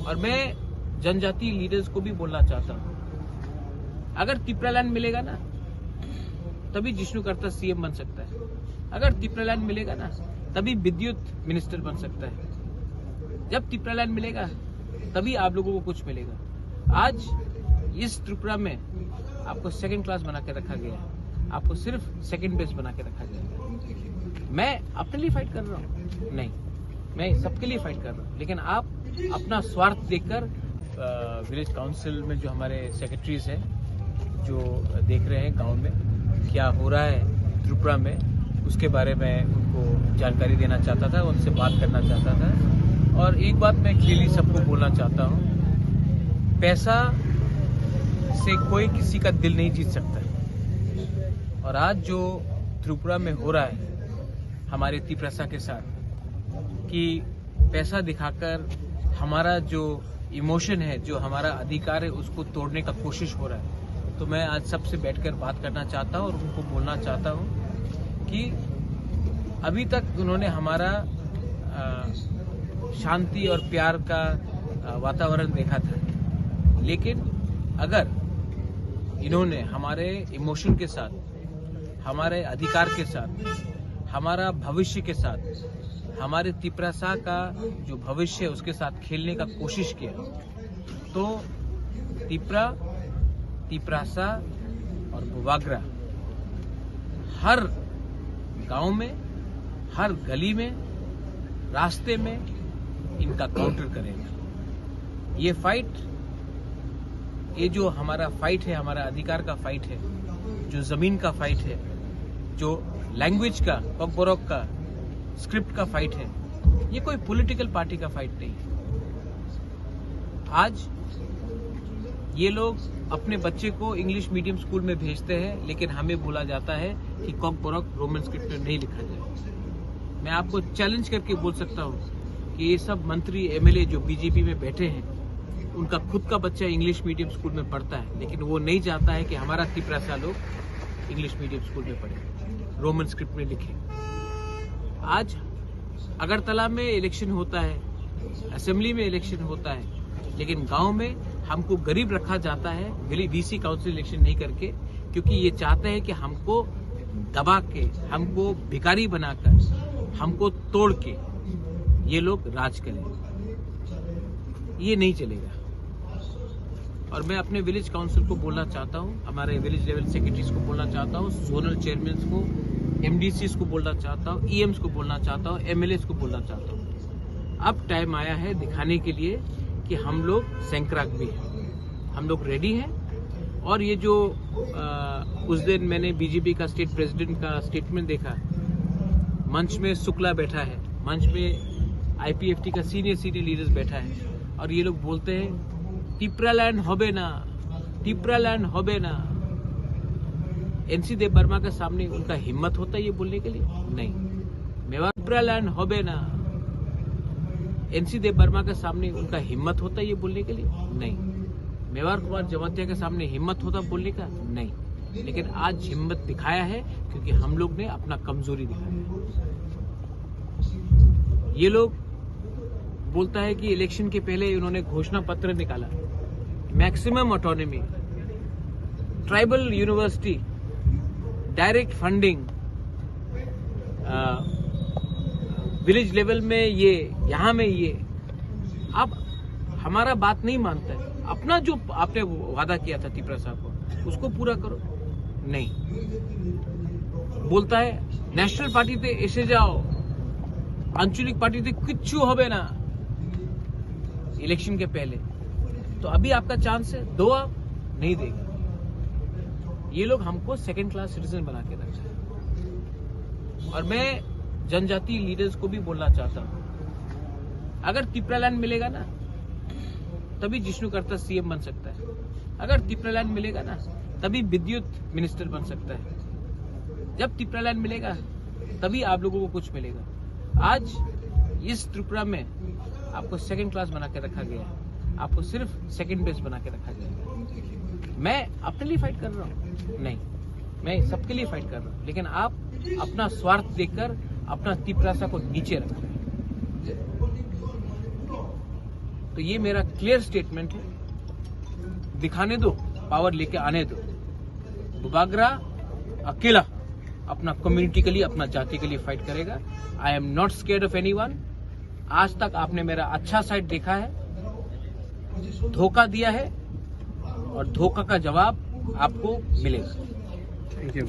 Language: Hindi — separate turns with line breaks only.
और मैं जनजातीय लीडर्स को भी बोलना चाहता हूं, अगर तिपरालैंड मिलेगा ना तभी जिष्णु करता सीएम बन सकता है। अगर तिपरालैंड मिलेगा ना तभी विद्युत मिनिस्टर बन सकता है। जब तिपरालैंड मिलेगा तभी आप लोगों को कुछ मिलेगा। आज इस त्रिपुरा में आपको सेकंड क्लास बना के रखा गया है, आपको सिर्फ सेकंड बेस्ट बना के रखा गया है। मैं अपने लिए फाइट कर रहा हूँ? नहीं, मैं सबके लिए फाइट कर रहा हूँ, लेकिन आप अपना स्वार्थ देखकर विलेज काउंसिल में जो हमारे सेक्रेटरीज हैं, जो देख रहे हैं गांव में क्या हो रहा है त्रिपुरा में, उसके बारे में उनको जानकारी देना चाहता था, उनसे बात करना चाहता था। और एक बात मैं क्लियरली सबको बोलना चाहता हूँ, पैसा से कोई किसी का दिल नहीं जीत सकता। और आज जो त्रिपुरा में हो रहा है हमारे तिपरासा के साथ, कि पैसा दिखाकर हमारा जो इमोशन है, जो हमारा अधिकार है, उसको तोड़ने का कोशिश हो रहा है, तो मैं आज सबसे बैठकर बात करना चाहता हूँ और उनको बोलना चाहता हूँ कि अभी तक उन्होंने हमारा शांति और प्यार का वातावरण देखा था, लेकिन अगर इन्होंने हमारे इमोशन के साथ, हमारे अधिकार के साथ, हमारा भविष्य के साथ, हमारे तिपरासा का जो भविष्य है उसके साथ खेलने का कोशिश किया, तो तिपरासा और बुबागरा हर गांव में, हर गली में, रास्ते में इनका काउंटर करेगा। ये फाइट, ये जो हमारा फाइट है, हमारा अधिकार का फाइट है, जो जमीन का फाइट है, जो लैंग्वेज का, कॉकबोरोक का, स्क्रिप्ट का फाइट है, ये कोई पॉलिटिकल पार्टी का फाइट नहीं है। आज ये लोग अपने बच्चे को इंग्लिश मीडियम स्कूल में भेजते हैं, लेकिन हमें बोला जाता है कि कॉकबोरोक रोमन स्क्रिप्ट में नहीं लिखा जाए। मैं आपको चैलेंज करके बोल सकता हूँ कि ये सब मंत्री एमएलए जो बीजेपी में बैठे हैं, उनका खुद का बच्चा इंग्लिश मीडियम स्कूल में पढ़ता है, लेकिन वो नहीं चाहता है कि हमारा तिपरासा लोग इंग्लिश मीडियम स्कूल में पढ़े, रोमन स्क्रिप्ट में लिखे। आज अगरतला में इलेक्शन होता है, असेंबली में इलेक्शन होता है, लेकिन गांव में हमको गरीब रखा जाता है वीसी काउंसिल इलेक्शन नहीं करके, क्योंकि ये चाहते हैं कि हमको दबा के, हमको भिखारी बनाकर, हमको तोड़ के ये लोग राज करें। ये नहीं चलेगा। और मैं अपने विलेज काउंसिल को बोलना चाहता हूँ, हमारे विलेज लेवल सेक्रेटरीज को बोलना चाहता हूँ, जोनल चेयरमैन को, एमडीसीज को बोलना चाहता हूँ, ईएम्स को बोलना चाहता हूँ, एमएलएस को बोलना चाहता हूँ। अब टाइम आया है दिखाने के लिए कि हम लोग सैंक्राक भी हैं, हम लोग रेडी हैं। और ये जो उस दिन मैंने बीजेपी का स्टेट प्रेसिडेंट का स्टेटमेंट देखा, मंच में शुक्ला बैठा है, मंच में आईपीएफटी का सीनियर लीडर्स बैठा है, और ये लोग बोलते हैं तिपरालैंड होबे ना, तिपरालैंड होबे ना। एनसी देव वर्मा के सामने उनका हिम्मत होता है ये बोलने के लिए? नहीं। मेवाड़ तिपरालैंड होबे ना, एनसी देव वर्मा के सामने उनका हिम्मत होता है ये बोलने के लिए? नहीं। मेवाड़ कुमार जमातिया के सामने हिम्मत होता बोलने का? नहीं। लेकिन आज हिम्मत दिखाया है, क्योंकि हम लोग ने अपना कमजोरी दिखाया है। ये लोग बोलता है कि इलेक्शन के पहले उन्होंने घोषणा पत्र निकाला, maximum autonomy, tribal university, direct funding, village level में ये, यहाँ में ये। अब हमारा बात नहीं मानता है, अपना जो आपने वादा किया था तिपरासा को, उसको पूरा करो। नहीं, बोलता है नेशनल पार्टी ते एसे जाओ, आंचलिक पार्टी ते किच्छु होबे ना इलेक्शन के पहले। तो अभी आपका चांस है, दो आप नहीं देगा। ये लोग हमको सेकंड क्लास सिटीजन बना के रखा है। और मैं जनजातीय लीडर्स को भी बोलना चाहता हूं, अगर तिपरालैंड मिलेगा ना तभी जिष्णु करता सीएम बन सकता है। अगर तिपरालैंड मिलेगा ना तभी विद्युत मिनिस्टर बन सकता है। जब तिपरालैंड मिलेगा तभी आप लोगों को कुछ मिलेगा। आज इस त्रिपुरा में आपको सेकंड क्लास बना के रखा गया है, आपको सिर्फ सेकंड बेस्ट बना के रखा गया है। मैं अपने लिए फाइट कर रहा हूँ? नहीं, मैं सबके लिए फाइट कर रहा हूँ, लेकिन आप अपना स्वार्थ देखकर अपना तिपरासा को नीचे रखें। तो ये मेरा क्लियर स्टेटमेंट है, दिखाने दो, पावर लेके आने दो। बुबागरा अकेला अपना कम्युनिटी के लिए, अपना जाति के लिए फाइट करेगा। I am not scared of anyone. आज तक आपने मेरा अच्छा साइड देखा है, धोखा दिया है और धोखा का जवाब आपको मिलेगा।
Thank you.